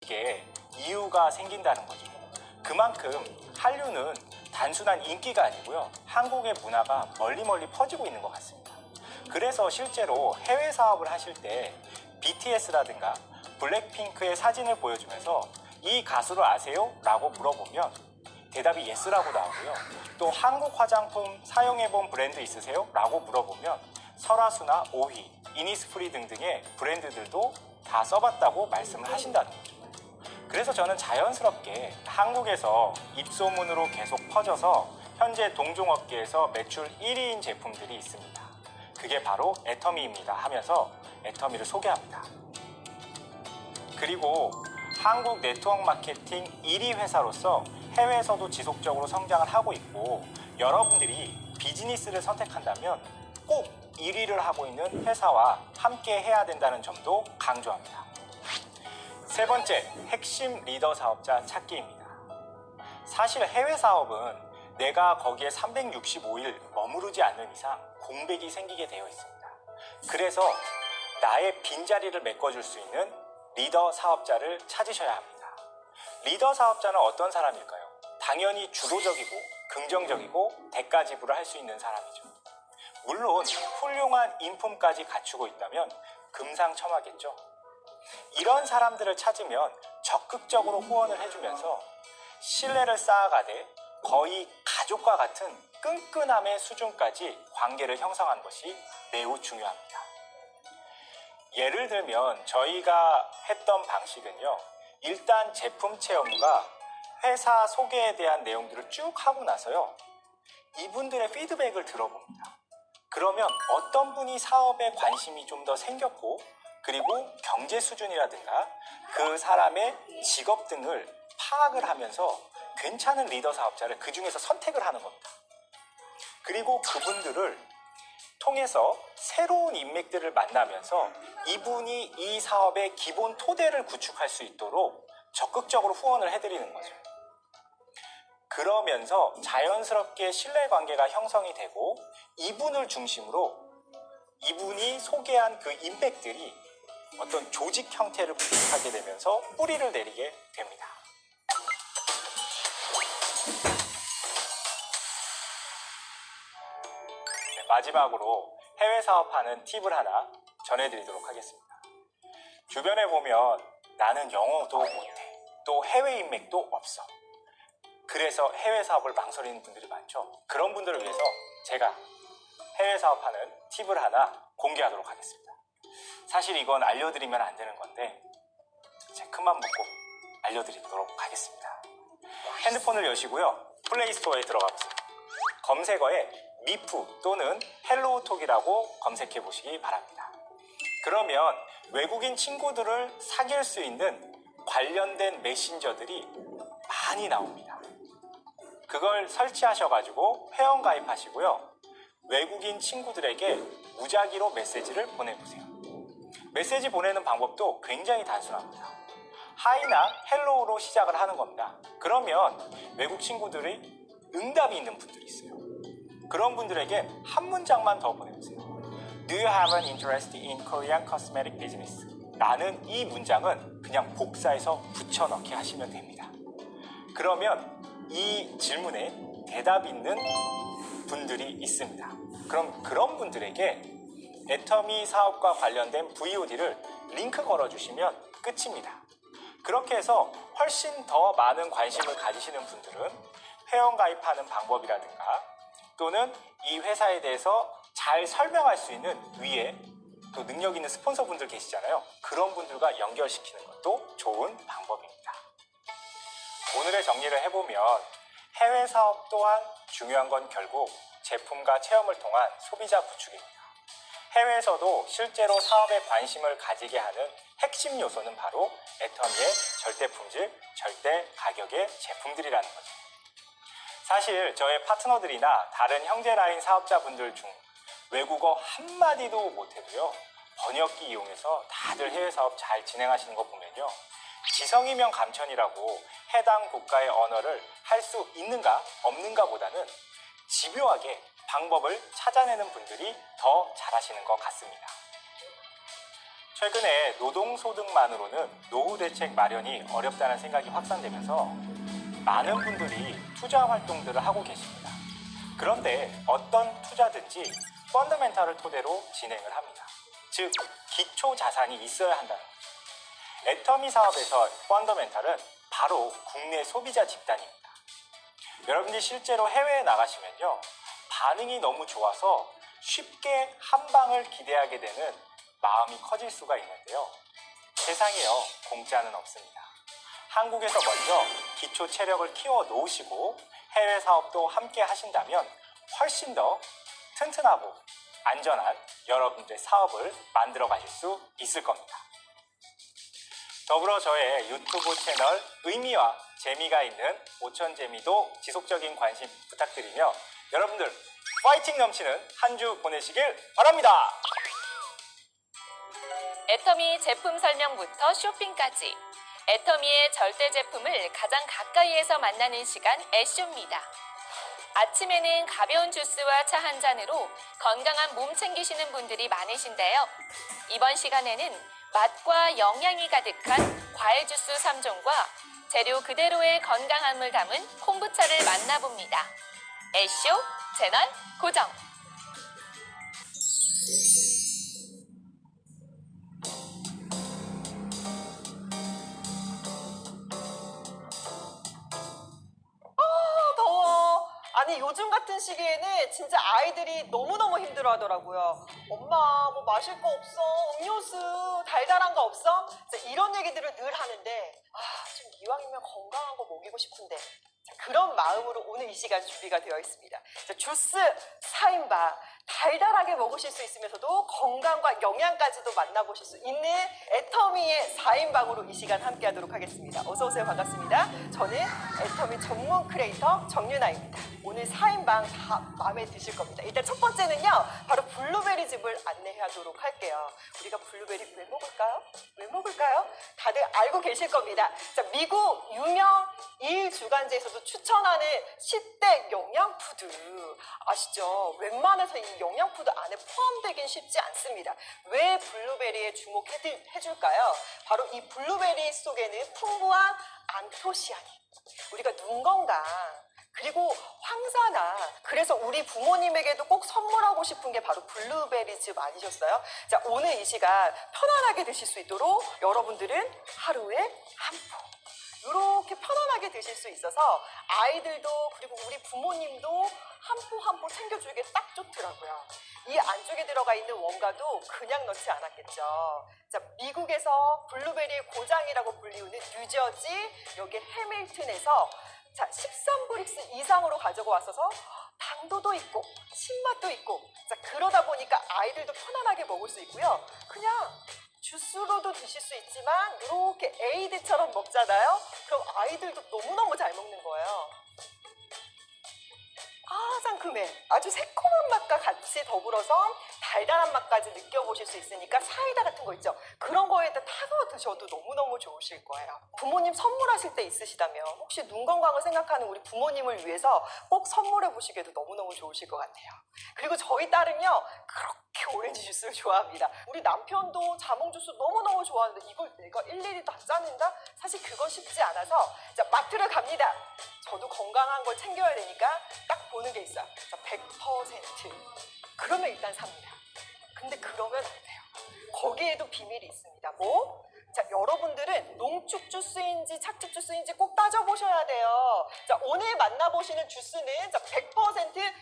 이게 이유가 생긴다는 거죠. 그만큼 한류는 단순한 인기가 아니고요. 한국의 문화가 멀리 퍼지고 있는 것 같습니다. 그래서 실제로 해외 사업을 하실 때 BTS라든가 블랙핑크의 사진을 보여주면서 이 가수를 아세요? 라고 물어보면 대답이 예스라고 나오고요. 또 한국 화장품 사용해본 브랜드 있으세요? 라고 물어보면 설화수나 오휘, 이니스프리 등등의 브랜드들도 다 써봤다고 말씀을 하신다는 거죠. 그래서 저는 자연스럽게 한국에서 입소문으로 계속 퍼져서 현재 동종업계에서 매출 1위인 제품들이 있습니다. 그게 바로 애터미입니다 하면서 애터미를 소개합니다. 그리고 한국 네트워크 마케팅 1위 회사로서 해외에서도 지속적으로 성장을 하고 있고, 여러분들이 비즈니스를 선택한다면 꼭 1위를 하고 있는 회사와 함께 해야 된다는 점도 강조합니다. 세 번째, 핵심 리더 사업자 찾기입니다. 사실 해외 사업은 내가 거기에 365일 머무르지 않는 이상 공백이 생기게 되어 있습니다. 그래서 나의 빈자리를 메꿔줄 수 있는 리더 사업자를 찾으셔야 합니다. 리더 사업자는 어떤 사람일까요? 당연히 주도적이고 긍정적이고 대가 지불을 할 수 있는 사람이죠. 물론 훌륭한 인품까지 갖추고 있다면 금상첨화겠죠. 이런 사람들을 찾으면 적극적으로 후원을 해주면서 신뢰를 쌓아가되 거의 가족과 같은 끈끈함의 수준까지 관계를 형성하는 것이 매우 중요합니다. 예를 들면 저희가 했던 방식은요, 일단 제품 체험과 회사 소개에 대한 내용들을 쭉 하고 나서요, 이분들의 피드백을 들어봅니다. 그러면 어떤 분이 사업에 관심이 좀 더 생겼고, 그리고 경제 수준이라든가 그 사람의 직업 등을 파악을 하면서 괜찮은 리더 사업자를 그 중에서 선택을 하는 겁니다. 그리고 그분들을 통해서 새로운 인맥들을 만나면서 이분이 이 사업의 기본 토대를 구축할 수 있도록 적극적으로 후원을 해드리는 거죠. 그러면서 자연스럽게 신뢰관계가 형성이 되고, 이분을 중심으로 이분이 소개한 그 인맥들이 어떤 조직 형태를 구축하게 되면서 뿌리를 내리게 됩니다. 네, 마지막으로 해외 사업하는 팁을 하나 전해드리도록 하겠습니다. 주변에 보면 나는 영어도 못해, 또 해외 인맥도 없어, 그래서 해외 사업을 망설이는 분들이 많죠. 그런 분들을 위해서 제가 해외 사업하는 팁을 하나 공개하도록 하겠습니다. 사실 이건 알려드리면 안 되는 건데 제 큰맘 먹고 알려드리도록 하겠습니다. 핸드폰을 여시고요, 플레이스토어에 들어가보세요. 검색어에 미프 또는 헬로우톡이라고 검색해 보시기 바랍니다. 그러면 외국인 친구들을 사귈 수 있는 관련된 메신저들이 많이 나옵니다. 그걸 설치하셔가지고 회원 가입하시고요, 외국인 친구들에게 무작위로 메시지를 보내보세요. 메시지 보내는 방법도 굉장히 단순합니다. 하이나 헬로우로 시작을 하는 겁니다. 그러면 외국 친구들이 응답이 있는 분들이 있어요. 그런 분들에게 한 문장만 더 보내보세요. Do you have an interest in Korean cosmetic business? 라는 이 문장은 그냥 복사해서 붙여넣기 하시면 됩니다. 그러면 이 질문에 대답이 있는 분들이 있습니다. 그럼 그런 분들에게 애터미 사업과 관련된 VOD를 링크 걸어주시면 끝입니다. 그렇게 해서 훨씬 더 많은 관심을 가지시는 분들은 회원 가입하는 방법이라든가 또는 이 회사에 대해서 잘 설명할 수 있는 위에 또 능력 있는 스폰서 분들 계시잖아요. 그런 분들과 연결시키는 것도 좋은 방법입니다. 오늘의 정리를 해보면 해외 사업 또한 중요한 건 결국 제품과 체험을 통한 소비자 구축입니다. 해외에서도 실제로 사업에 관심을 가지게 하는 핵심 요소는 바로 애터미의 절대 품질, 절대 가격의 제품들이라는 거죠. 사실 저의 파트너들이나 다른 형제 라인 사업자분들 중 외국어 한마디도 못해도요, 번역기 이용해서 다들 해외 사업 잘 진행하시는 거 보면요, 지성이면 감천이라고 해당 국가의 언어를 할 수 있는가 없는가 보다는 집요하게 방법을 찾아내는 분들이 더 잘하시는 것 같습니다. 최근에 노동소득만으로는 노후 대책 마련이 어렵다는 생각이 확산되면서 많은 분들이 투자 활동들을 하고 계십니다. 그런데 어떤 투자든지 펀더멘탈을 토대로 진행을 합니다. 즉, 기초 자산이 있어야 한다는 거죠. 애터미 사업에서 펀더멘탈은 바로 국내 소비자 집단입니다. 여러분들이 실제로 해외에 나가시면요, 반응이 너무 좋아서 쉽게 한 방을 기대하게 되는 마음이 커질 수가 있는데요. 세상에요, 공짜는 없습니다. 한국에서 먼저 기초 체력을 키워 놓으시고 해외 사업도 함께 하신다면 훨씬 더 튼튼하고 안전한 여러분들의 사업을 만들어 가실 수 있을 겁니다. 더불어 저의 유튜브 채널 의미와 재미가 있는 오천재미도 지속적인 관심 부탁드리며 여러분들 파이팅 넘치는 한 주 보내시길 바랍니다. 애터미 제품 설명부터 쇼핑까지 애터미의 절대 제품을 가장 가까이에서 만나는 시간 애쇼입니다. 아침에는 가벼운 주스와 차 한 잔으로 건강한 몸 챙기시는 분들이 많으신데요. 이번 시간에는 맛과 영양이 가득한 과일 주스 3종과 재료 그대로의 건강함을 담은 콤부차를 만나봅니다. 애쇼 채널 고정! 더워. 아니 요즘 같은 시기에는 진짜 아이들이 너무너무 힘들어 하더라고요. 엄마 뭐 마실 거 없어? 음료수 달달한 거 없어? 진짜 이런 얘기들을 늘 하는데 좀 이왕이면 건강한 거 먹이고 싶은데 자, 그런 마음으로 오늘 이 시간 준비가 되어 있습니다. 자, 주스 4인방 달달하게 먹으실 수 있으면서도 건강과 영양까지도 만나보실 수 있는 애터미의 4인방으로 이 시간 함께 하도록 하겠습니다. 어서오세요. 반갑습니다. 저는 애터미 전문 크리에이터 정윤아입니다. 오늘 4인방 다 마음에 드실 겁니다. 일단 첫 번째는요, 바로 블루베리 즙을 안내하도록 할게요. 우리가 블루베리 왜 먹을까요? 왜 먹을까요? 다들 알고 계실 겁니다. 자, 미국 유명 1주간지에서도 추천하는 10대 영양푸드 아시죠? 웬만해서 이 영양푸드 안에 포함되긴 쉽지 않습니다. 왜 블루베리에 주목해줄까요? 바로 이 블루베리 속에는 풍부한 안토시아닌, 우리가 눈 건강, 그리고 황사나, 그래서 우리 부모님에게도 꼭 선물하고 싶은 게 바로 블루베리 즙 아니셨어요? 자, 오늘 이 시간 편안하게 드실 수 있도록 여러분들은 하루에 한 포 이렇게 편안하게 드실 수 있어서 아이들도 그리고 우리 부모님도 한 포 한 포 챙겨주기에 딱 좋더라고요. 이 안쪽에 들어가 있는 원가도 그냥 넣지 않았겠죠. 자, 미국에서 블루베리의 고장이라고 불리우는 뉴저지 여기 해밀턴에서 자, 13브릭스 이상으로 가지고 왔어서 당도도 있고 신맛도 있고 자, 그러다 보니까 아이들도 편안하게 먹을 수 있고요. 그냥 주스로도 드실 수 있지만 이렇게 에이드처럼 먹잖아요. 그럼 아이들도 너무너무 잘 먹는 거예요. 상큼해. 아주 새콤한 맛과 같이 더불어서 달달한 맛까지 느껴보실 수 있으니까 사이다 같은 거 있죠. 그런 거에다 타서 드셔도 너무너무 좋으실 거예요. 부모님 선물하실 때 있으시다면 혹시 눈 건강을 생각하는 우리 부모님을 위해서 꼭 선물해 보시기에도 너무너무 좋으실 것 같아요. 그리고 저희 딸은요, 그렇게 오렌지 주스를 좋아합니다. 우리 남편도 자몽 주스 너무너무 좋아하는데 이걸 내가 일일이 다 짜낸다? 사실 그건 쉽지 않아서 자, 마트를 갑니다. 저도 건강한 걸 챙겨야 되니까 딱 보는 게 있어요. 자, 100%. 그러면 일단 삽니다. 근데 그러면 안 돼요. 거기에도 비밀이 있습니다. 뭐? 자, 여러분들은 농축 주스인지 착즙 주스인지 꼭 따져보셔야 돼요. 자, 오늘 만나보시는 주스는 100%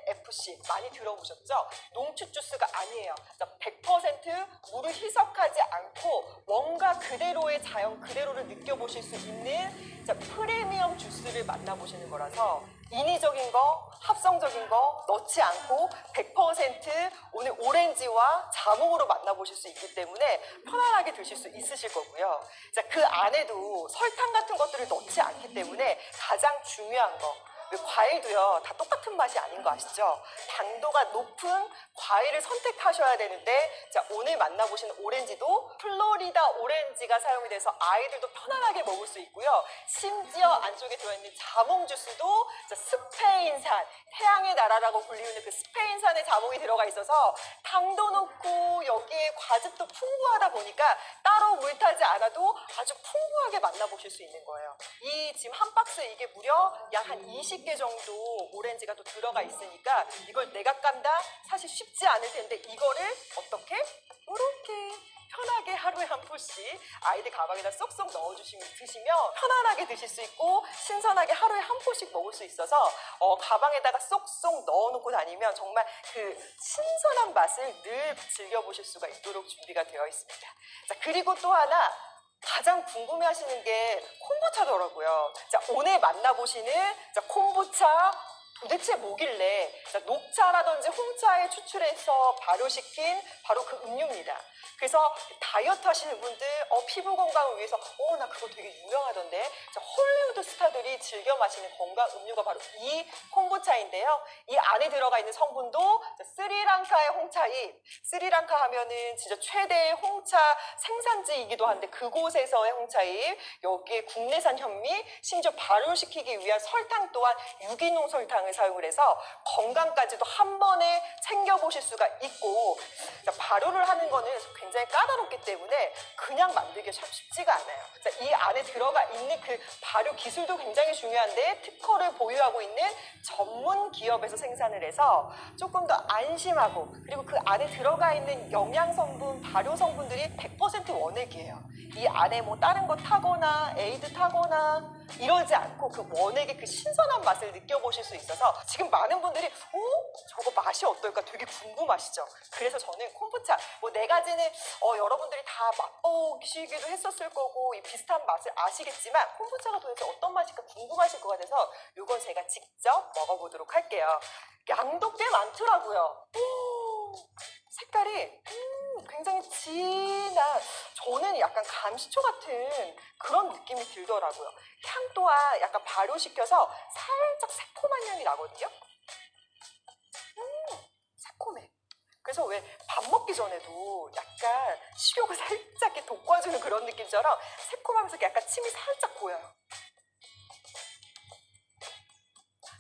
NFC 많이 들어보셨죠? 농축 주스가 아니에요. 자, 100% 물을 희석하지 않고 원가 그대로의 자연 그대로를 느껴보실 수 있는 자, 프리미엄 주스를 만나보시는 거라서 인위적인 거, 합성적인 거 넣지 않고 100% 오늘 오렌지와 자몽으로 만나보실 수 있기 때문에 편안하게 드실 수 있으실 거고요. 자, 그 안에도 설탕 같은 것들을 넣지 않기 때문에 가장 중요한 거, 왜 과일도요 다 똑같은 맛이 아닌 거 아시죠? 당도가 높은 과일을 선택하셔야 되는데 자 오늘 만나보시는 오렌지도 플로리다 오렌지가 사용이 돼서 아이들도 편안하게 먹을 수 있고요. 심지어 안쪽에 들어있는 자몽 주스도 자, 스페인산, 태양의 나라라고 불리우는 그 스페인산의 자몽이 들어가 있어서 당도 높고 여기에 과즙도 풍부하다 보니까 따로 물 타지 않아도 아주 풍부하게 만나보실 수 있는 거예요. 이 지금 한 박스 이게 무려 약 한 20개 정도 오렌지가 또 들어가 있으니까 이걸 내가 깐다? 사실 쉽지 않을 텐데 이거를 어떻게? 이렇게 편하게 하루에 한 포씩 아이들 가방에다 쏙쏙 넣어주시면 드시면 편안하게 드실 수 있고 신선하게 하루에 한 포씩 먹을 수 있어서 가방에다가 쏙쏙 넣어놓고 다니면 정말 그 신선한 맛을 늘 즐겨보실 수가 있도록 준비가 되어 있습니다. 자 그리고 또 하나 가장 궁금해하시는 게 콤부차더라고요. 자 오늘 만나보시는 자 콤부차 도대체 뭐길래 자, 녹차라든지 홍차에 추출해서 발효시킨 바로 그 음료입니다. 그래서 다이어트 하시는 분들 피부 건강을 위해서 나 그거 되게 유명하던데 자, 헐리우드 스타들이 즐겨 마시는 건강 음료가 바로 이 콤부차인데요. 이 안에 들어가 있는 성분도 자, 스리랑카의 홍차잎 스리랑카 하면은 진짜 최대의 홍차 생산지이기도 한데 그곳에서의 홍차잎 여기에 국내산 현미 심지어 발효시키기 위한 설탕 또한 유기농 설탕을 사용을 해서 건강까지도 한 번에 챙겨보실 수가 있고 자, 발효를 하는 거는 굉장히 까다롭기 때문에 그냥 만들기 참 쉽지가 않아요. 자, 이 안에 들어가 있는 그 발효 기술도 굉장히 중요한데 특허를 보유하고 있는 전문 기업에서 생산을 해서 조금 더 안심하고 그리고 그 안에 들어가 있는 영양 성분, 발효 성분들이 100% 원액이에요. 이 안에 뭐 다른 거 타거나 에이드 타거나 이러지 않고 그 원액의 그 신선한 맛을 느껴보실 수 있어서 지금 많은 분들이 저거 맛이 어떨까 되게 궁금하시죠? 그래서 저는 콤부차 뭐 네 가지는 여러분들이 다 맛보시기도 했었을 거고 이 비슷한 맛을 아시겠지만 콤부차가 도대체 어떤 맛일까 궁금하실 것 같아서 이건 제가 직접 먹어보도록 할게요. 양도 꽤 많더라고요. 색깔이 굉장히 진한 저는 약간 감시초 같은 그런 느낌이 들더라고요. 향 또한 약간 발효시켜서 살짝 새콤한 향이 나거든요. 새콤해. 그래서 왜 밥 먹기 전에도 약간 식욕을 살짝 이렇게 돋궈주는 그런 느낌처럼 새콤하면서 약간 침이 살짝 고여요.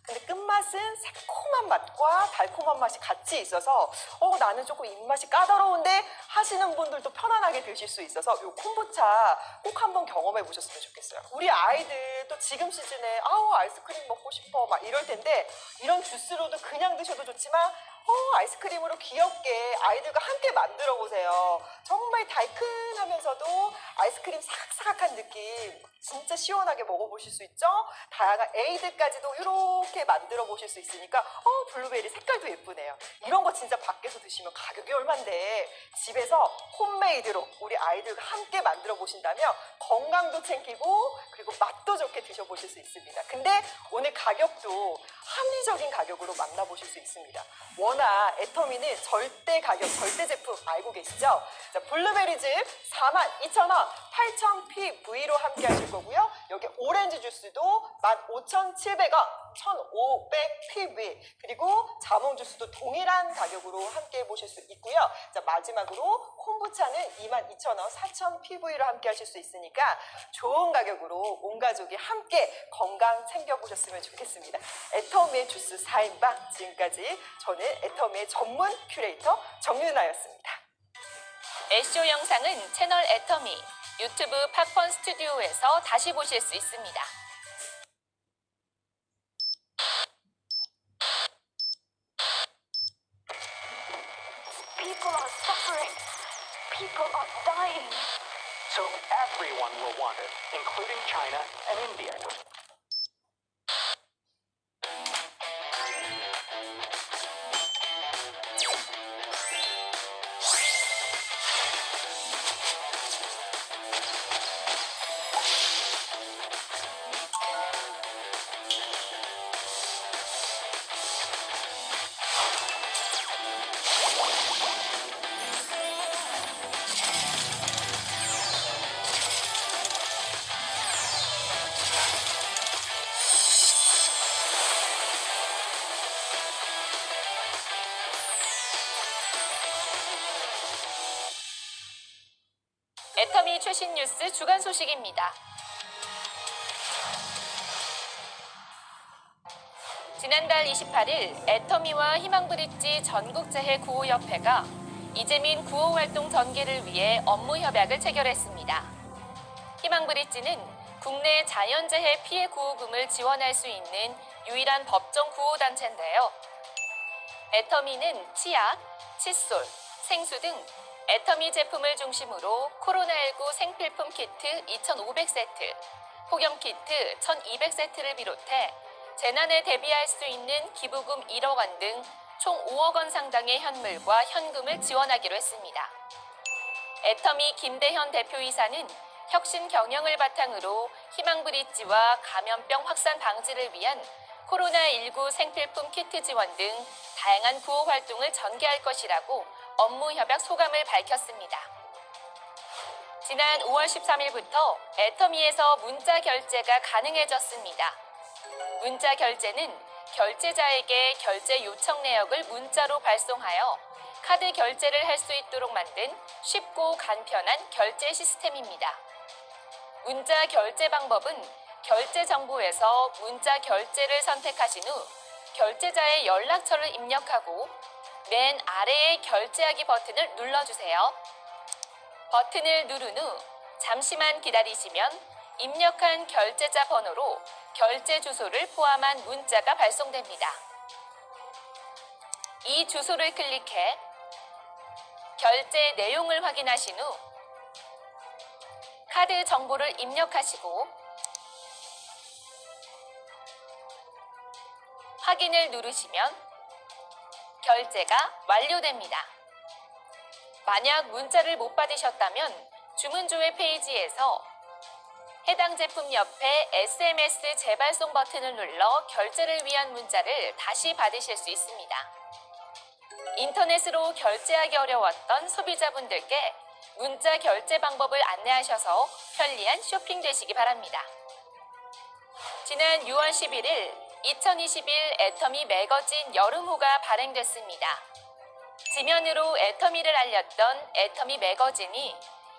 근데 끝맛은 새콤한 맛과 달콤한 맛이 같이 있어서 나는 조금 입맛이 까다로운데 하시는 분들도 편안하게 드실 수 있어서 이 콤부차 꼭 한번 경험해 보셨으면 좋겠어요. 우리 아이들 또 지금 시즌에 아이스크림 먹고 싶어 막 이럴 텐데 이런 주스로도 그냥 드셔도 좋지만 아이스크림으로 귀엽게 아이들과 함께 만들어 보세요. 정말 달큰하면서도 아이스크림 사각사각한 느낌 진짜 시원하게 먹어보실 수 있죠? 다양한 에이드까지도 이렇게 만들어 보실 수 있으니까 블루베리 색깔도 예쁘네요. 이런 거 진짜 밖에서 드시면 가격이 얼만데 집에서 홈메이드로 우리 아이들과 함께 만들어 보신다면 건강도 챙기고 그리고 맛도 좋게 드셔보실 수 있습니다. 근데 오늘 가격도 합리적인 가격으로 만나보실 수 있습니다. 워낙 애터미는 절대 가격, 절대 제품 알고 계시죠? 자, 블루베리즙 42,000원, 8,000PV로 함께 하실 거고요. 여기 오렌지 주스도 15,700원, 1,500PV 그리고 자몽 주스도 동일한 가격으로 함께 보실 수 있고요. 자, 마지막으로 콤부차는 22,000원, 4,000PV로 함께 하실 수 있으니까 좋은 가격으로 온 가족이 함께 건강 챙겨보셨으면 좋겠습니다. 애터미의 주스 4인방 지금까지 저는 애터미의 전문 큐레이터 정윤아였습니다. 애쇼 영상은 채널 애터미, 유튜브 팝펀 스튜디오에서 다시 보실 수 있습니다. People are suffering. People are dying. So everyone will want it, including China and India. 최신 뉴스 주간 소식입니다. 지난달 28일 애터미와 희망브릿지 전국재해구호협회가 이재민 구호활동 전개를 위해 업무 협약을 체결했습니다. 희망브릿지는 국내 자연재해 피해 구호금을 지원할 수 있는 유일한 법정 구호단체인데요. 애터미는 치약, 칫솔, 생수 등 애터미 제품을 중심으로 코로나19 생필품 키트 2,500세트, 폭염 키트 1,200세트를 비롯해 재난에 대비할 수 있는 기부금 1억 원 등 총 5억 원 상당의 현물과 현금을 지원하기로 했습니다. 애터미 김대현 대표이사는 혁신 경영을 바탕으로 희망브릿지와 감염병 확산 방지를 위한 코로나19 생필품 키트 지원 등 다양한 구호 활동을 전개할 것이라고 업무 협약 소감을 밝혔습니다. 지난 5월 13일부터 애터미에서 문자 결제가 가능해졌습니다. 문자 결제는 결제자에게 결제 요청 내역을 문자로 발송하여 카드 결제를 할 수 있도록 만든 쉽고 간편한 결제 시스템입니다. 문자 결제 방법은 결제 정보에서 문자 결제를 선택하신 후 결제자의 연락처를 입력하고 맨 아래의 결제하기 버튼을 눌러주세요. 버튼을 누른 후 잠시만 기다리시면 입력한 결제자 번호로 결제 주소를 포함한 문자가 발송됩니다. 이 주소를 클릭해 결제 내용을 확인하신 후 카드 정보를 입력하시고 확인을 누르시면 결제가 완료됩니다. 만약 문자를 못 받으셨다면 주문 조회 페이지에서 해당 제품 옆에 SMS 재발송 버튼을 눌러 결제를 위한 문자를 다시 받으실 수 있습니다. 인터넷으로 결제하기 어려웠던 소비자분들께 문자 결제 방법을 안내하셔서 편리한 쇼핑 되시기 바랍니다. 지난 6월 11일 2021 애터미 매거진 여름호가 발행됐습니다. 지면으로 애터미를 알렸던 애터미 매거진이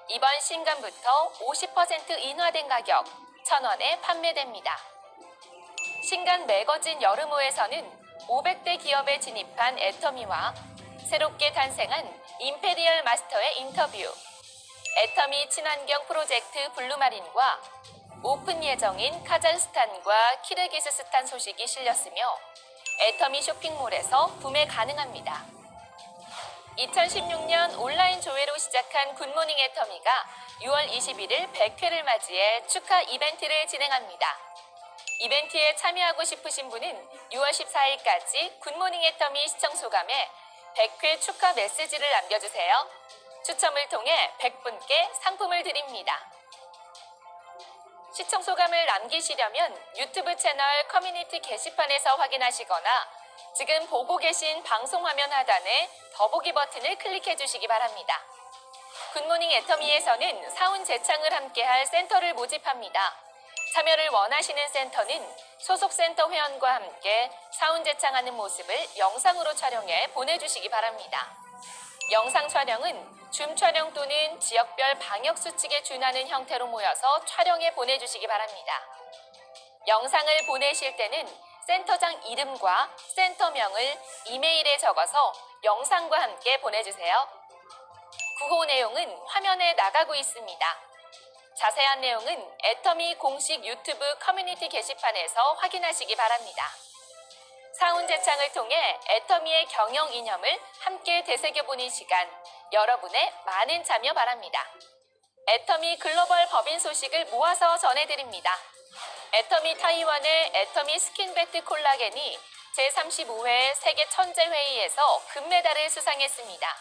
이번 신간부터 50% 인하된 가격 1,000원에 판매됩니다. 신간 매거진 여름호에서는 500대 기업에 진입한 애터미와 새롭게 탄생한 임페리얼 마스터의 인터뷰, 애터미 친환경 프로젝트 블루마린과 오픈 예정인 카자흐스탄과 키르기스스탄 소식이 실렸으며 애터미 쇼핑몰에서 구매 가능합니다. 2016년 온라인 조회로 시작한 굿모닝 애터미가 6월 21일 100회를 맞이해 축하 이벤트를 진행합니다. 이벤트에 참여하고 싶으신 분은 6월 14일까지 굿모닝 애터미 시청 소감에 100회 축하 메시지를 남겨주세요. 추첨을 통해 100분께 상품을 드립니다. 시청 소감을 남기시려면 유튜브 채널 커뮤니티 게시판에서 확인하시거나 지금 보고 계신 방송 화면 하단에 더보기 버튼을 클릭해 주시기 바랍니다. 굿모닝 애터미에서는 사운 재창을 함께할 센터를 모집합니다. 참여를 원하시는 센터는 소속 센터 회원과 함께 사운 재창하는 모습을 영상으로 촬영해 보내주시기 바랍니다. 영상 촬영은 줌 촬영 또는 지역별 방역 수칙에 준하는 형태로 모여서 촬영해 보내주시기 바랍니다. 영상을 보내실 때는 센터장 이름과 센터명을 이메일에 적어서 영상과 함께 보내주세요. 구호 내용은 화면에 나가고 있습니다. 자세한 내용은 애터미 공식 유튜브 커뮤니티 게시판에서 확인하시기 바랍니다. 사운 재창을 통해 애터미의 경영 이념을 함께 되새겨보는 시간, 여러분의 많은 참여 바랍니다. 애터미 글로벌 법인 소식을 모아서 전해드립니다. 애터미 타이완의 애터미 스킨베트 콜라겐이 제35회 세계 천재회의에서 금메달을 수상했습니다.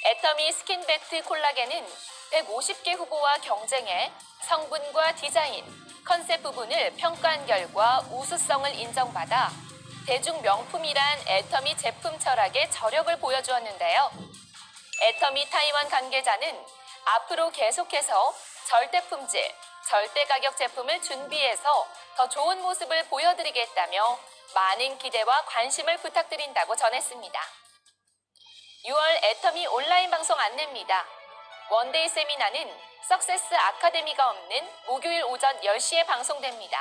애터미 스킨베트 콜라겐은 150개 후보와 경쟁해 성분과 디자인, 컨셉 부분을 평가한 결과 우수성을 인정받아 대중 명품이란 애터미 제품 철학의 저력을 보여주었는데요. 애터미 타이완 관계자는 앞으로 계속해서 절대 품질, 절대 가격 제품을 준비해서 더 좋은 모습을 보여드리겠다며 많은 기대와 관심을 부탁드린다고 전했습니다. 6월 애터미 온라인 방송 안내입니다. 원데이 세미나는 석세스 아카데미가 없는 목요일 오전 10시에 방송됩니다.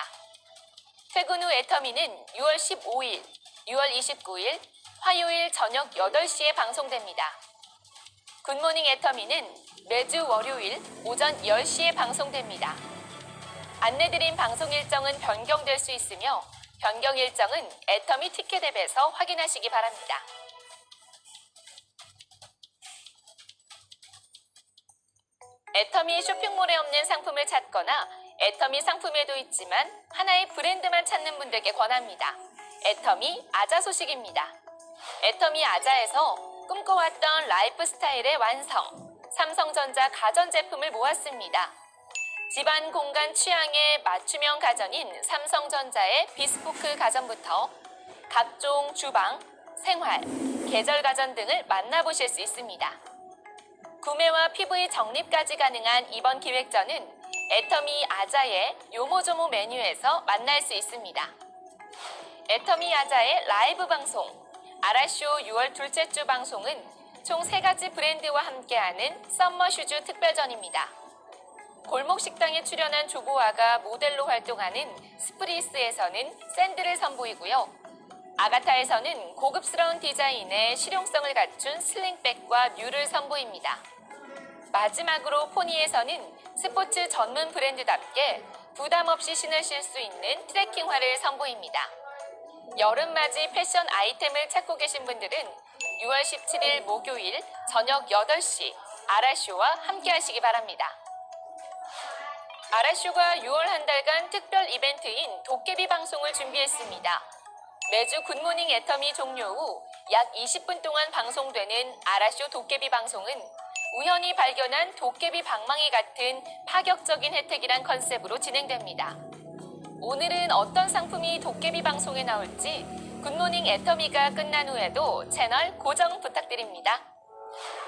퇴근 후 애터미는 6월 15일, 6월 29일, 화요일 저녁 8시에 방송됩니다. 굿모닝 애터미는 매주 월요일 오전 10시에 방송됩니다. 안내드린 방송 일정은 변경될 수 있으며 변경 일정은 애터미 티켓 앱에서 확인하시기 바랍니다. 애터미 쇼핑몰에 없는 상품을 찾거나 애터미 상품에도 있지만 하나의 브랜드만 찾는 분들께 권합니다. 애터미 아자 소식입니다. 애터미 아자에서 꿈꿔왔던 라이프 스타일의 완성, 삼성전자 가전제품을 모았습니다. 집안 공간 취향에 맞춤형 가전인 삼성전자의 비스포크 가전부터 각종 주방, 생활, 계절 가전 등을 만나보실 수 있습니다. 구매와 PV 적립까지 가능한 이번 기획전은 애터미 아자의 요모조모 메뉴에서 만날 수 있습니다. 애터미 아자의 라이브 방송, 아라쇼 6월 둘째 주 방송은 총 3가지 브랜드와 함께하는 썸머 슈즈 특별전입니다. 골목 식당에 출연한 조보아가 모델로 활동하는 스프리스에서는 샌들을 선보이고요. 아가타에서는 고급스러운 디자인의 실용성을 갖춘 슬링백과 뮤를 선보입니다. 마지막으로 포니에서는 스포츠 전문 브랜드답게 부담 없이 신으실 수 있는 트레킹화를 선보입니다. 여름맞이 패션 아이템을 찾고 계신 분들은 6월 17일 목요일 저녁 8시 아라쇼와 함께 하시기 바랍니다. 아라쇼가 6월 한 달간 특별 이벤트인 도깨비 방송을 준비했습니다. 매주 굿모닝 애터미 종료 후 약 20분 동안 방송되는 아라쇼 도깨비 방송은 우연히 발견한 도깨비 방망이 같은 파격적인 혜택이란 컨셉으로 진행됩니다. 오늘은 어떤 상품이 도깨비 방송에 나올지 굿모닝 애터미가 끝난 후에도 채널 고정 부탁드립니다.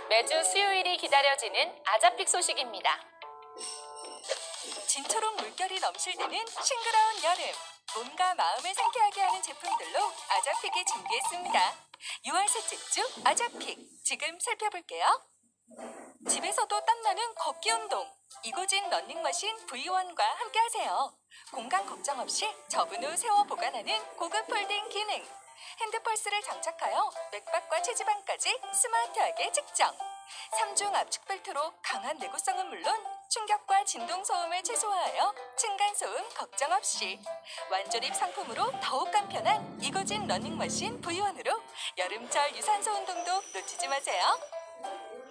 매주 수요일이 기다려지는 아자픽 소식입니다. 진초록 물결이 넘실대는 싱그러운 여름. 몸과 마음을 상쾌하게 하는 제품들로 아자픽이 준비했습니다. 6월 셋째 주 아자픽 지금 살펴볼게요. 집에서도 땀나는 걷기 운동. 이고진 러닝머신 V1과 함께하세요. 공간 걱정 없이 접은 후 세워 보관하는 고급 폴딩 기능. 핸드펄스를 장착하여 맥박과 체지방까지 스마트하게 측정. 3중 압축 벨트로 강한 내구성은 물론 충격과 진동 소음을 최소화하여 층간소음 걱정 없이 완조립 상품으로 더욱 간편한 이고진 러닝머신 V1으로 여름철 유산소 운동도 놓치지 마세요.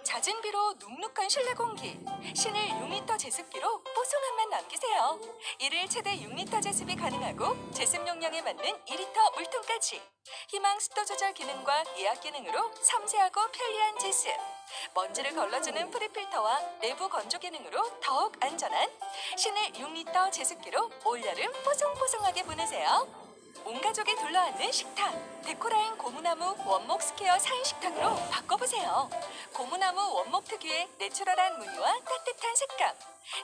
잦은 비로 눅눅한 실내 공기, 신일 6리터 제습기로 뽀송한 맛 남기세요. 이를 최대 6리터 제습이 가능하고 제습 용량에 맞는 2리터 물통까지. 희망 습도 조절 기능과 예약 기능으로 섬세하고 편리한 제습. 먼지를 걸러주는 프리필터와 내부 건조 기능으로 더욱 안전한 신일 6리터 제습기로 올여름 뽀송뽀송하게 보내세요. 온 가족이 둘러앉는 식탁, 데코라인 고무나무 원목 스퀘어 4인 식탁으로 바꿔보세요. 고무나무 원목 특유의 내추럴한 무늬와 따뜻한 색감,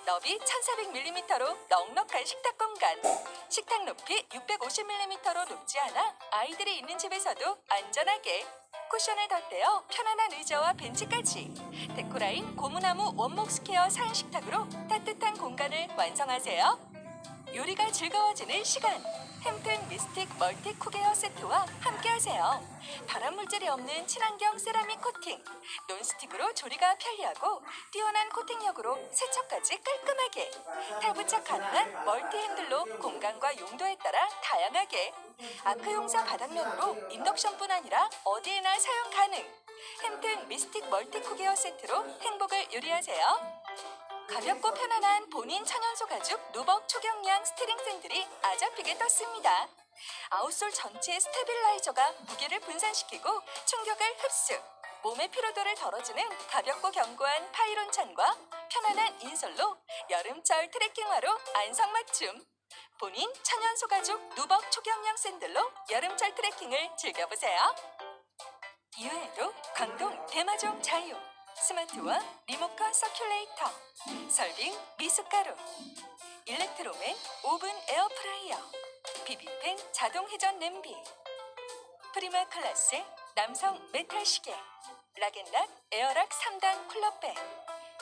너비 1400mm로 넉넉한 식탁 공간, 식탁 높이 650mm로 높지 않아 아이들이 있는 집에서도 안전하게, 쿠션을 덧대어 편안한 의자와 벤치까지, 데코라인 고무나무 원목 스퀘어 4인 식탁으로 따뜻한 공간을 완성하세요. 요리가 즐거워지는 시간, 햄튼 미스틱 멀티 쿠게어 세트와 함께하세요. 발암물질이 없는 친환경 세라믹 코팅, 논스틱으로 조리가 편리하고 뛰어난 코팅력으로 세척까지 깔끔하게, 탈부착 가능한 멀티 핸들로 공간과 용도에 따라 다양하게, 아크용사 바닥면으로 인덕션뿐 아니라 어디에나 사용 가능, 햄튼 미스틱 멀티 쿠게어 세트로 행복을 요리하세요. 가볍고 편안한 본인 천연소 가죽 누벅 초경량 스티링 샌들이 아자픽에 떴습니다. 아웃솔 전체의 스테빌라이저가 무게를 분산시키고 충격을 흡수, 몸의 피로도를 덜어주는 가볍고 견고한 파이론 찬과 편안한 인솔로 여름철 트레킹화로 안성맞춤. 본인 천연소 가죽 누벅 초경량 샌들로 여름철 트레킹을 즐겨보세요. 이외에도 광동 대마종 자유, 스마트와 리모컨 서큘레이터, 설빙 미숫가루, 일렉트로맨 오븐 에어프라이어, 비비펜 자동 회전 냄비, 프리마 클래스의 남성 메탈 시계, 락앤락 에어락 3단 쿨러백,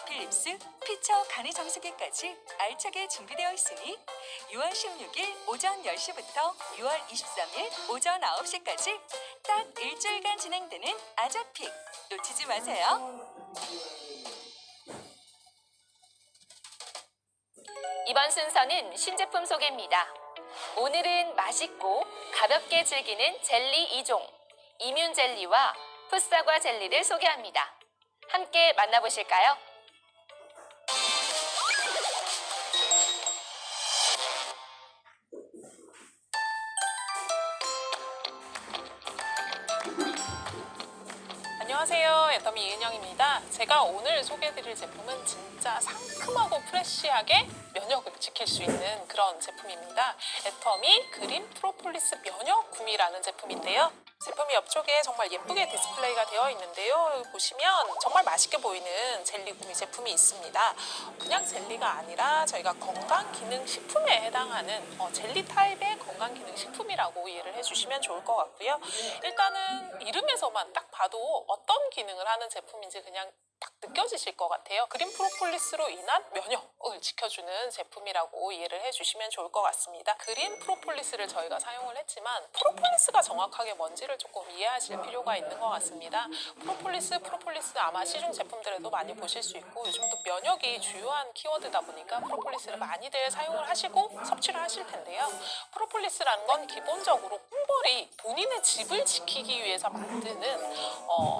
필립스, 피처 간이 정수기까지 알차게 준비되어 있으니 6월 16일 오전 10시부터 6월 23일 오전 9시까지 딱 일주일간 진행되는 아자픽 놓치지 마세요. 이번 순서는 신제품 소개입니다. 오늘은 맛있고 가볍게 즐기는 젤리 2종, 이뮨 젤리와 풋사과 젤리를 소개합니다. 함께 만나보실까요? 안녕하세요. 애터미 이은영입니다. 제가 오늘 소개해드릴 제품은 진짜 상큼하고 프레쉬하게 면역을 지킬 수 있는 그런 제품입니다. 애터미 그린 프로폴리스 면역 구미라는 제품인데요. 제품이 옆쪽에 정말 예쁘게 디스플레이가 되어 있는데요. 여기 보시면 정말 맛있게 보이는 젤리 구미 제품이 있습니다. 그냥 젤리가 아니라 저희가 건강기능식품에 해당하는 젤리 타입의 건강기능식품이라고 이해를 해주시면 좋을 것 같고요. 일단은 이름에서만 딱 봐도 어떤 기능을 하는 제품인지 그냥 딱 느껴지실 것 같아요. 그린 프로폴리스로 인한 면역을 지켜주는 제품이라고 이해를 해주시면 좋을 것 같습니다. 그린 프로폴리스를 저희가 사용을 했지만 프로폴리스가 정확하게 뭔지를 조금 이해하실 필요가 있는 것 같습니다. 프로폴리스 아마 시중 제품들에도 많이 보실 수 있고 요즘 또 면역이 주요한 키워드다 보니까 프로폴리스를 많이들 사용을 하시고 섭취를 하실 텐데요. 프로폴리스라는 건 기본적으로 꿀벌이 본인의 집을 지키기 위해서 만드는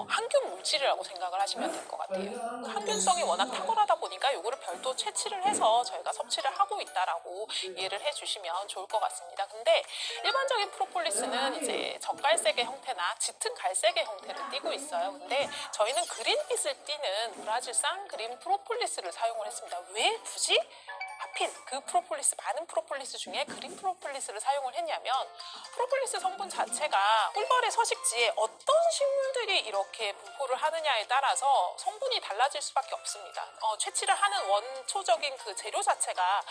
항균 물질이라고 생각을 하시면 될 것 같아요. 그 항균성이 워낙 탁월하다 보니까 이거를 별도 채취를 해서 저희가 섭취를 하고 있다라고 이해를 해주시면 좋을 것 같습니다. 근데 일반적인 프로폴리스는 이제 적갈색의 형태나 짙은 갈색의 형태를 띠고 있어요. 근데 저희는 그린빛을 띠는 브라질산 그린 프로폴리스를 사용을 했습니다. 왜 굳이 하필 그 프로폴리스, 많은 프로폴리스 중에 그린 프로폴리스를 사용을 했냐면 프로폴리스 성분 자체가 꿀벌의 서식지에 어떤 식물들이 이렇게 분포를 하느냐에 따라서 성분이 달라질 수밖에 없습니다. 채취를 하는 원초적인 그 재료 자체가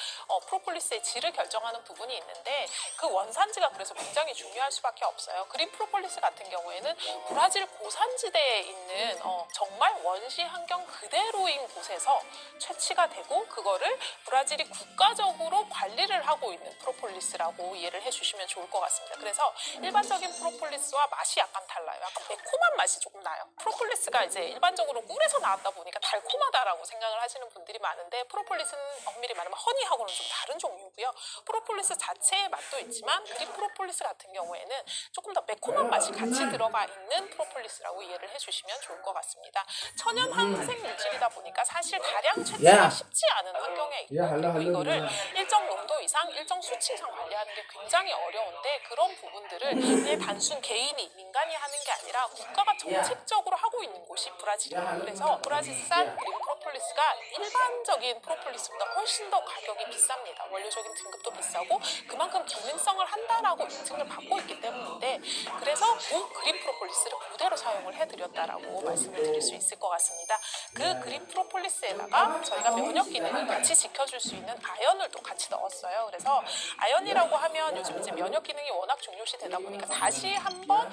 프로폴리스의 질을 결정하는 부분이 있는데 그 원산지가 그래서 굉장히 중요할 수밖에 없어요. 그린 프로폴리스 같은 경우에는 브라질 고산지대에 있는 정말 원시 환경 그대로인 곳에서 채취가 되고 그거를 브라질이 국가적으로 관리를 하고 있는 프로폴리스라고 이해를 해주시면 좋을 것 같습니다. 그래서 일반적인 프로폴리스와 맛이 약간 달라요. 약간 매콤한 맛이 조금 나요. 프로폴리스가 이제 일반적으로 꿀에서 나왔다 보니까 달콤하다라고 생각을 하시는 분들이 많은데 프로폴리스는 엄밀히 말하면 허니하고는 좀 다른 종류고요. 프로폴리스 자체의 맛도 있지만 그린 프로폴리스 같은 경우에는 조금 더 매콤한 맛이 같이 들어가 있는 프로폴리스라고 이해를 해주시면 좋을 것 같습니다. 천연 항생 물질이다 보니까 사실 다량 채취가 쉽지 않은 환경에 있고 이거를 일정 농도 이상, 일정 수치 이상 관리하는 게 굉장히 어려운데 그런 부분들을 그냥 단순 개인이, 민간이 하는 게 아니라 국가가 정책적으로 하고 있는 곳이 브라질이에요. 그래서 브라질산 그린 프로폴리스가 일반적인 프로폴리스보다 훨씬 더 가격이 비쌉니다. 원료적인 등급도 비싸고 그만큼 기능성을 한다라고 인증을 받고 있기 때문인데 그래서 그 그린 프로폴리스를 그대로 사용을 해드렸다라고 말씀을 드릴 수 있을 것 같습니다. 그 그린 프로폴리스에다가 저희가 면역 기능을 같이 지켜줄 수 있는 아연을 또 같이 넣었어요. 그래서 아연이라고 하면 요즘 이제 면역 기능이 워낙 중요시 되다 보니까 다시 한번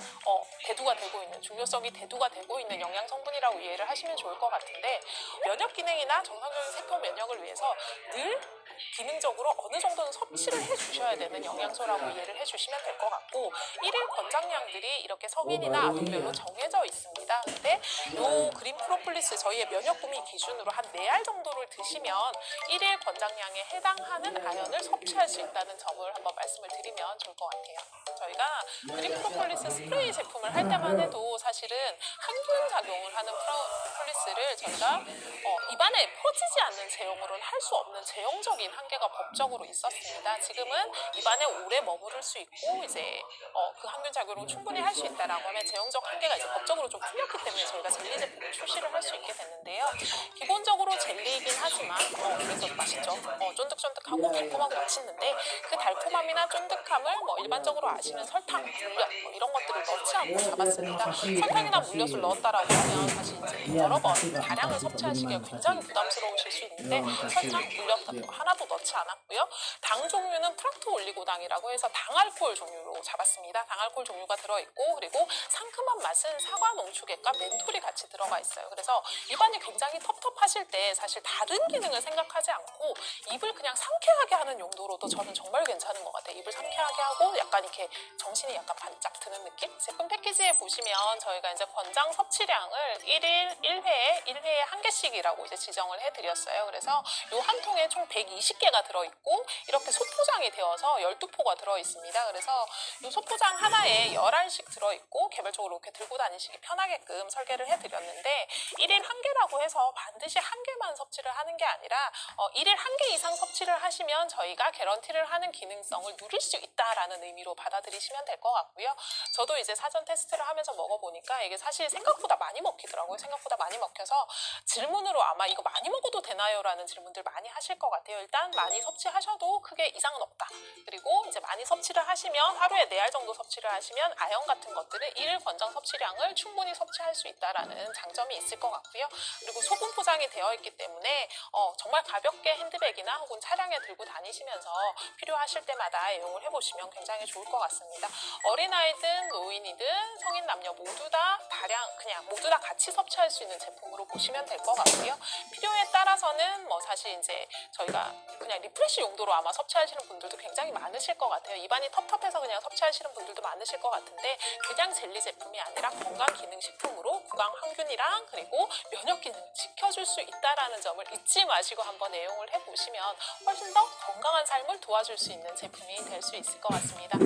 대두가 되고 있는, 중요성이 대두가 되고 있는 영양 성분이라고 이해를 하시면 좋을 것 같은데 면역 기능이나 정상적인 세포 면역을 위해서 늘 기능적으로 어느 정도는 섭취를 해주셔야 되는 영양소라고 이해를 해주시면 될 것 같고 1일 권장량들이 이렇게 성인이나 아동별로 정해져 있습니다. 근데 이 그린 프로폴리스 저희의 면역구미 기준으로 한 4알 정도를 드시면 1일 권장량에 해당하는 아연을 섭취할 수 있다는 점을 한번 말씀을 드리면 좋을 것 같아요. 저희가 그린 프로폴리스 스프레이 제품을 할 때만 해도 사실은 항균 작용을 하는 프로폴리스를 저희가 입안에 퍼지지 않는 제형으로는 할 수 없는 제형적인 한계가 법적으로 있었습니다. 지금은 입안에 오래 머무를 수 있고 이제 그 항균 작용을 충분히 할 수 있다라고 하면 제형적 한계가 이제 법적으로 좀 풀렸기 때문에 저희가 젤리 제품을 출시를 할 수 있게 됐는데요. 기본적으로 젤리이긴 하지만 그래서 맛있죠. 쫀득쫀득하고 달콤하고 맛있는데 그 달콤함이나 쫀득함을 일반적으로 아시는 설탕, 물엿 이런 것들을 넣지 않고 잡았습니다. 설탕이나 물엿을 넣었다라고 하면 사실 이제 여러 번 다량을 섭취하시기가 굉장히 부담스러우실 수 있는데 설탕, 물엿 하나도 넣지 않았고요. 당 종류는 프락토 올리고당이라고 해서 당알코올 종류로 잡았습니다. 당알코올 종류가 들어있고 그리고 상큼한 맛은 사과 농축액과 멘톨이 같이 들어가 있어요. 그래서 입안이 굉장히 텁텁하실 때 사실 다른 기능을 생각하지 않고 입을 그냥 상쾌하게 하는 용도로도 저는 정말 괜찮은 것 같아요. 입을 상쾌하게 하고 약간 이렇게 정신이 약간 반짝 드는 느낌? 제품 패키지에 보시면 저희가 이제 권장 섭취량을 1일 1회에 한 개씩이라고 이제 지정을 해드렸어요. 그래서 요 한 통에 총 120개가 들어있고 이렇게 소포장이 되어서 12포가 들어있습니다. 그래서 요 소포장 하나에 11씩 들어있고 개별적으로 이렇게 들고 다니시기 편하게끔 설계를 해드렸는데 1일 한 개라고 해서 반드시 한 개만 섭취를 하는 게 아니라 1일 한 개 이상 섭취를 하시면 저희가 개런티를 하는 기능성을 누릴 수 있다라는 의미로 받아들이시면 될 것 같고요. 저도 이제 사전 테스트를 하면서 먹어보니까 이게 사실 생각보다 많이 먹히더라고요. 생각보다 많이 먹혀서 질문으로 아마 이거 많이 먹어도 되나요? 라는 질문들 많이 하실 것 같아요. 일단 많이 섭취하셔도 크게 이상은 없다. 그리고 이제 많이 섭취를 하시면 하루에 4알 정도 섭취를 하시면 아연 같은 것들은 1일 권장 섭취량을 충분히 섭취할 수 있다라는 장점이 있을 것 같고요. 그리고 소분 포장이 되어 있기 때문에 정말 가볍게 핸드백이나 혹은 차량에 들고 다니시면서 필요하실 때마다 애용을 해보시면 굉장히 좋을 것 같습니다. 어린아이든 노인이든 성인 남녀 모두 다 그냥 모두 다 같이 섭취할 수 있는 제품으로 보시면 될 것 같고요. 필요에 따라서는 뭐 사실 이제 저희가 그냥 리프레시 용도로 아마 섭취하시는 분들도 굉장히 많으실 것 같아요. 입안이 텁텁해서 그냥 섭취하시는 분들도 많으실 것 같은데 그냥 젤리 제품이 아니라 건강기능식품으로 구강 항균이랑 그리고 면역 기능을 지켜줄 수 있다라는 점을 잊지 마시고 한번 애용을 해보시면 훨씬 더 건강한 삶을 도와줄 수 있는 제품이 될 수 있을 것 같습니다.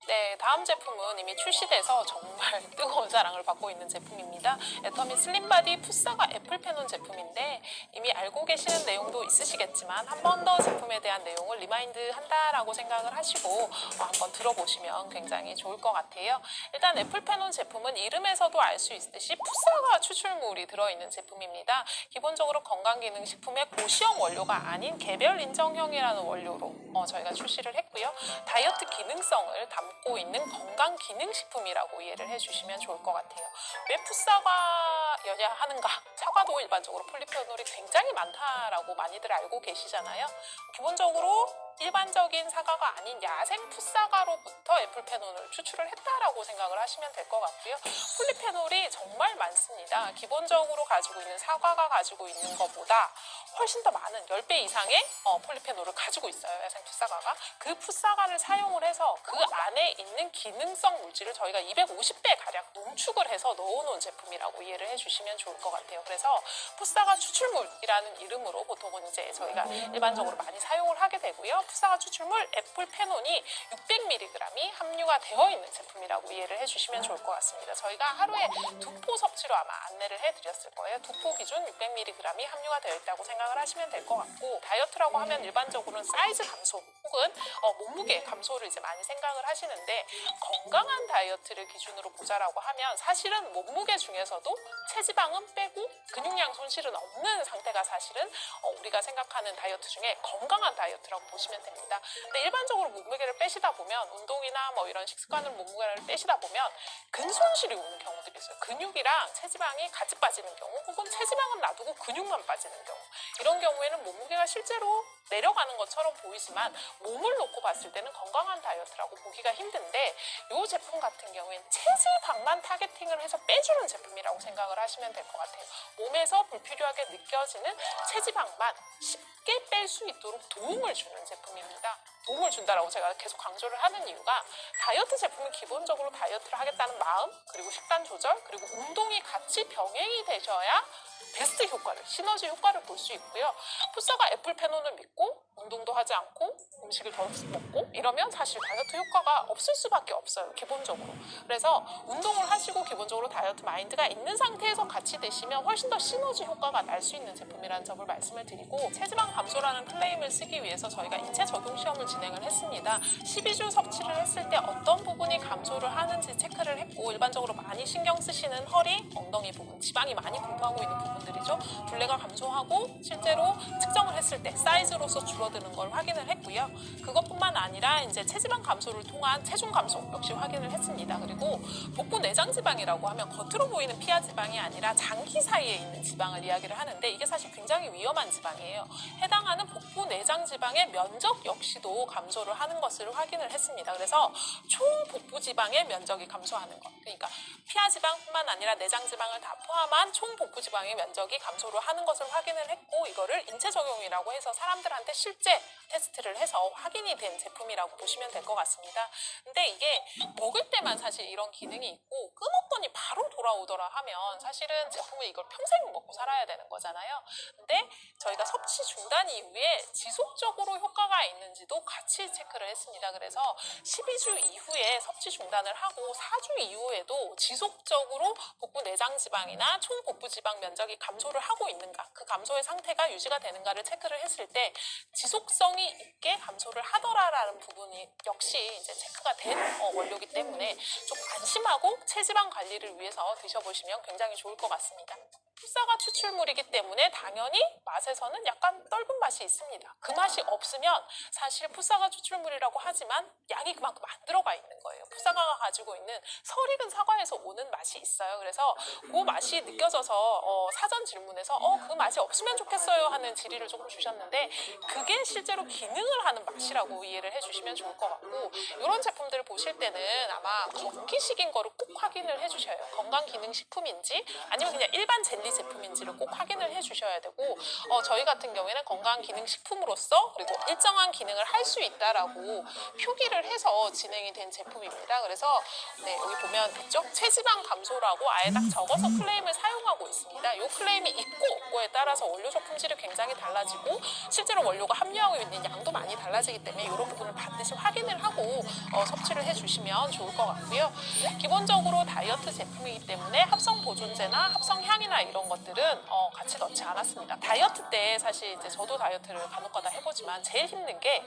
네, 다음 제품은 이미 출시돼서 정말 뜨거운 사랑을 받고 있는 제품입니다. 애터미 슬림바디 풋사과 애플페논 제품인데 이미 알고 계시는 내용도 있으시겠지만 한 번 더 제품에 대한 내용을 리마인드 한다라고 생각을 하시고 한번 들어보시면 굉장히 좋을 것 같아요. 일단 애플페논 제품은 이름에서도 알 수 있듯이 풋사과 추출물이 들어있는 제품입니다. 기본적으로 건강기능식품의 고시형 원료가 아닌 개별 인정형이라는 원료로 저희가 출시를 했고요. 다이어트 기능성을 담고 있는 건강기능식품이라고 이해를 해주시면 좋을 것 같아요. 왜 풋사과여야 하는가? 사과도 일반적으로 폴리페놀이 굉장히 많다라고 많이들 알고 계시잖아요. 기본적으로 일반적인 사과가 아닌 야생 풋사과로부터 애플페논을 추출을 했다라고 생각을 하시면 될 것 같고요. 폴리페놀이 정말 많습니다. 기본적으로 가지고 있는 사과가 가지고 있는 것보다 훨씬 더 많은 10배 이상의 폴리페놀을 가지고 있어요. 야생 풋사과가. 그 풋사과를 사용을 해서 그 안에 있는 기능성 물질을 저희가 250배 가량 농축을 해서 넣어놓은 제품이라고 이해를 해주시면 좋을 것 같아요. 그래서 풋사과 추출물이라는 이름으로 보통은 이제 저희가 일반적으로 많이 사용을 하게 되고요. 풋사과 추출물 애플페논이 600mg이 함유가 되어 있는 제품이라고 이해를 해주시면 좋을 것 같습니다. 저희가 하루에 2포 섭취로 아마 안내를 해드렸을 거예요. 2포 기준 600mg이 함유가 되어 있다고 생각을 하시면 될 것 같고 다이어트라고 하면 일반적으로는 사이즈 감소 혹은 몸무게 감소를 이제 많이 생각을 하시는데 건강한 다이어트를 기준으로 보자라고 하면 사실은 몸무게 중에서도 체지방은 빼고 근육량 손실은 없는 상태가 사실은 우리가 생각하는 다이어트 중에 건강한 다이어트라고 보시면 됩니다. 근데 일반적으로 몸무게를 빼시다 보면 운동이나 뭐 이런 식습관으로 몸무게를 빼시다 보면 근손실이 오는 경우들이 있어요. 근육이랑 체지방이 같이 빠지는 경우 혹은 체지방은 놔두고 근육만 빠지는 경우 이런 경우에는 몸무게가 실제로 내려가는 것처럼 보이지만 몸을 놓고 봤을 때는 건강한 다이어트라고 보기가 힘든데 이 제품 같은 경우에는 체지방만 타겟팅을 해서 빼주는 제품이라고 생각을 하시면 될 것 같아요. 몸에서 불필요하게 느껴지는 체지방만 쉽게 뺄 수 있도록 도움을 주는 제품입니다. 도움을 준다라고 제가 계속 강조를 하는 이유가 다이어트 제품은 기본적으로 다이어트를 하겠다는 마음 그리고 식단 조절 그리고 운동이 같이 병행이 되셔야 베스트 효과를 시너지 효과를 볼 수 있고요. 풋사과 애플페논을 믿고 운동도 하지 않고 음식을 더 먹고 이러면 사실 다이어트 효과가 없을 수밖에 없어요. 기본적으로. 그래서 운동을 하시고 기본적으로 다이어트 마인드가 있는 상태에서 같이 드시면 훨씬 더 시너지 효과가 날 수 있는 제품이라는 점을 말씀을 드리고 체지방 감소라는 클레임을 쓰기 위해서 저희가 인체 적용 시험을 진행을 했습니다. 12주 섭취를 했을 때 어떤 부분이 감소를 하는지 체크를 했고 일반적으로 많이 신경 쓰시는 허리, 엉덩이 부분, 지방이 많이 분포하고 있는 부분들이죠. 둘레가 감소하고 실제로 측정을 했을 때 사이즈로서 줄어드는 걸 확인을 했고요. 그것뿐만 아니라 이제 체지방 감소를 통한 체중 감소 역시 확인을 했습니다. 그리고 복부 내장 지방이라고 하면 겉으로 보이는 피하 지방이 아니라 장기 사이에 있는 지방을 이야기를 하는데 이게 사실 굉장히 위험한 지방이에요. 해당하는 복부 내장 지방의 면적 역시도 감소를 하는 것을 확인을 했습니다. 그래서 총 복부 지방의 면적이 감소하는 것. 그러니까 피하 지방뿐만 아니라 내장 지방을 다 포함한 총 복부 지방의 면적이 감소를 하는 것을 확인을 했고 이거를 인체 적용이라고 해서 사람들한테 실제 테스트를 해서 확인이 된 제품이라고 보시면 될 것 같습니다. 근데 이게 먹을 때만 사실 이런 기능이 있고 끊었더니 바로 돌아오더라 하면 사실은 제품을 이걸 평생 먹고 살아야 되는 거잖아요. 근데 저희가 섭취 중단 이후에 지속적으로 효과가 있는지도 같이 체크를 했습니다. 그래서 12주 이후에 섭취 중단을 하고 4주 이후에도 지속적으로 복부 내장 지방이나 총 복부 지방 면적이 감소를 하고 있는가, 그 감소의 상태가 유지가 되는가를 체크를 했을 때 지속성이 있게 감소를 하더라라는 부분이 역시 이제 체크가 된 원료이기 때문에 좀 안심하고 체지방 관리를 위해서 드셔보시면 굉장히 좋을 것 같습니다. 풋사과 추출물이기 때문에 당연히 맛에서는 약간 떫은 맛이 있습니다. 그 맛이 없으면 사실 풋사과 추출물이라고 하지만 양이 그만큼 안 들어가 있는 거예요. 풋사과가 가지고 있는 설익은 사과에서 오는 맛이 있어요. 그래서 그 맛이 느껴져서 사전 질문에서 그 맛이 없으면 좋겠어요 하는 질의를 조금 주셨는데 그게 실제로 기능을 하는 맛이라고 이해를 해주시면 좋을 것 같고 이런 제품들을 보실 때는 아마 건기식인 거를 꼭 확인을 해주셔요. 건강기능식품인지 아니면 그냥 일반 젤리 제품인지를 꼭 확인을 해주셔야 되고 저희 같은 경우에는 건강기능식품으로서 그리고 일정한 기능을 할 수 있다라고 표기를 해서 진행이 된 제품입니다. 그래서 네, 여기 보면 있죠? 체지방 감소라고 아예 딱 적어서 클레임을 사용하고 있습니다. 이 클레임이 있고 없고에 따라서 원료적 품질이 굉장히 달라지고 실제로 원료가 함유하고 있는 양도 많이 달라지기 때문에 이런 부분을 반드시 확인을 하고 섭취를 해주시면 좋을 것 같고요. 기본적으로 다이어트 제품이기 때문에 합성 보존제나 합성 향이나 이런 것들은 같이 넣지 않았습니다. 다이어트 때 사실 이제 저도 다이어트를 간혹가다 해보지만 제일 힘든 게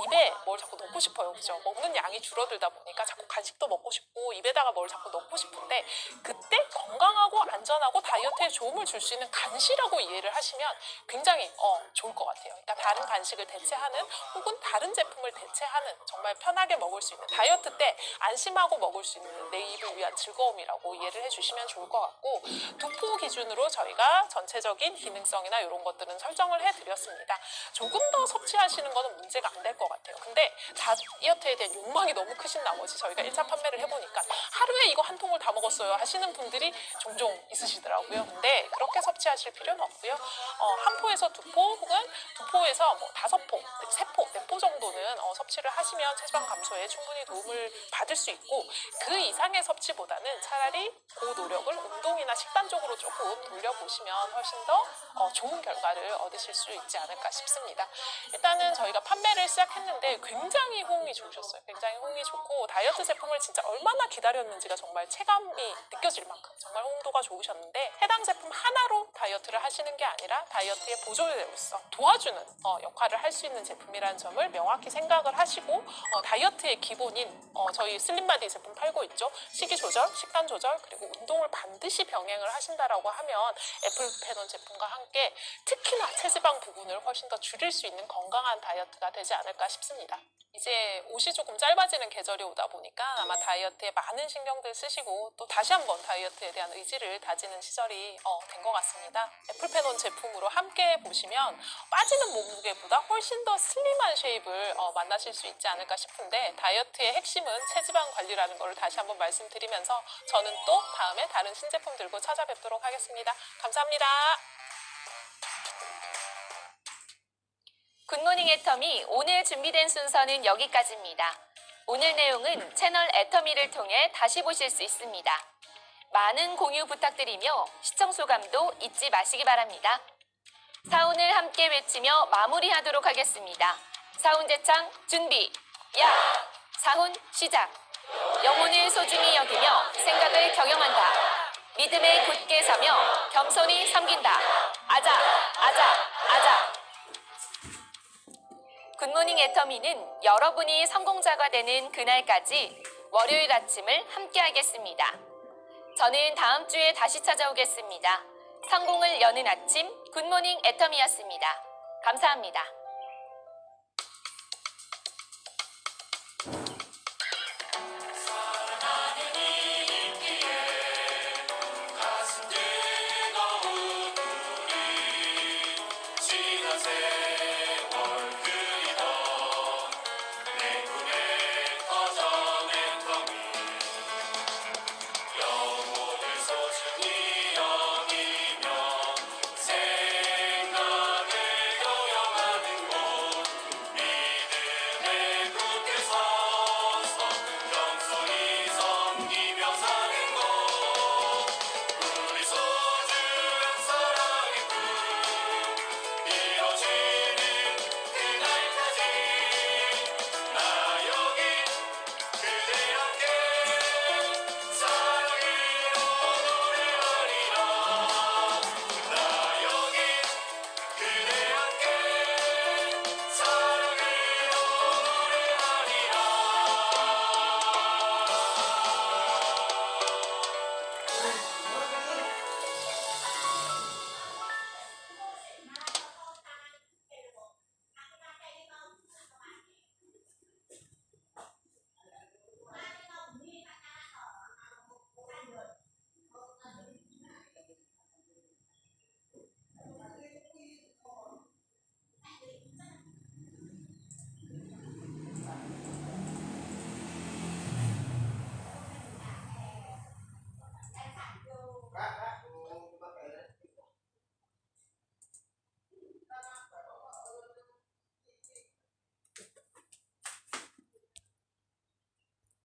입에 뭘 자꾸 넣고 싶어요. 그죠? 먹는 양이 줄어들다 보니까 자꾸 간식도 먹고 싶고 입에다가 뭘 자꾸 넣고 싶은데 그때 건강하고 안전하고 다이어트에 도움을 줄 수 있는 간식이라고 이해를 하시면 굉장히 좋을 것 같아요. 그러니까 다른 간식을 대체하는 혹은 다른 제품을 대체하는 정말 편하게 먹을 수 있는 다이어트 때 안심하고 먹을 수 있는 내 입을 위한 즐거움이라고 이해를 해주시면 좋을 것 같고 두포 기준으로 저희가 전체적인 기능성이나 이런 것들은 설정을 해드렸습니다. 조금 더 섭취하시는 거는 문제가 안 될 것 같아요. 근데 다이어트에 대한 욕망이 너무 크신 나머지 저희가 1차 판매를 해보니까 하루에 이거 한 통을 다 먹었어요 하시는 분들이 종종 있으시더라고요. 근데 그렇게 섭취하실 필요는 없고요. 한 포에서 두 포 혹은 두 포에서 뭐 5포, 3포, 4포 정도는 섭취를 하시면 체지방 감소에 충분히 도움을 받을 수 있고 그 이상의 섭취보다는 차라리 그 노력을 운동이나 식단 쪽으로 조금 돌려보시면 훨씬 더 좋은 결과를 얻으실 수 있지 않을까 싶습니다. 일단은 저희가 판매를 시작했는데 굉장히 호응이 좋으셨어요. 굉장히 호응이 좋고 다이어트 제품을 진짜 얼마나 기다렸는지가 정말 체감이 느껴질 만큼 정말 호응도가 좋으셨는데 해당 제품 하나로 다이어트를 하시는 게 아니라 다이어트의 보조제로서 도와주는 역할을 할 수 있는 제품이라는 점을 명확히 생각을 하시고 다이어트의 기본인 저희 슬림바디 제품 팔고 있죠. 식이 조절, 식단 조절 그리고 운동을 반드시 병행을 하신다라고 하면 애플페논 제품과 함께 특히나 체지방 부분을 훨씬 더 줄일 수 있는 건강한 다이어트가 되지 않을까 싶습니다. 이제 옷이 조금 짧아지는 계절이 오다 보니까 아마 다이어트에 많은 신경들 쓰시고 또 다시 한번 다이어트에 대한 의지를 다지는 시절이 된 것 같습니다. 애플페논 제품으로 함께 보시면 빠지는 몸무게보다 훨씬 더 슬림한 쉐입을 만나실 수 있지 않을까 싶은데 다이어트의 핵심은 체지방 관리라는 걸 다시 한번 말씀드리면서 저는 또 다음에 다른 신제품 들고 찾아뵙도록 하겠습니다. 감사합니다. 굿모닝 애터미 오늘 준비된 순서는 여기까지입니다. 오늘 내용은 채널 애터미를 통해 다시 보실 수 있습니다. 많은 공유 부탁드리며 시청 소감도 잊지 마시기 바랍니다. 사운을 함께 외치며 마무리하도록 하겠습니다. 사운 제창 준비, 야! 사훈 시작! 영혼을 소중히 여기며 생각을 경영한다. 믿음에 굳게 서며 겸손히 섬긴다. 아자, 아자, 아자. 굿모닝 굿모닝 애터미는 여러분이 성공자가 되는 그날까지 월요일 아침을 함께하겠습니다. 저는 다음 주에 다시 찾아오겠습니다. 성공을 여는 아침 굿모닝 애터미였습니다. 감사합니다. 지난 세월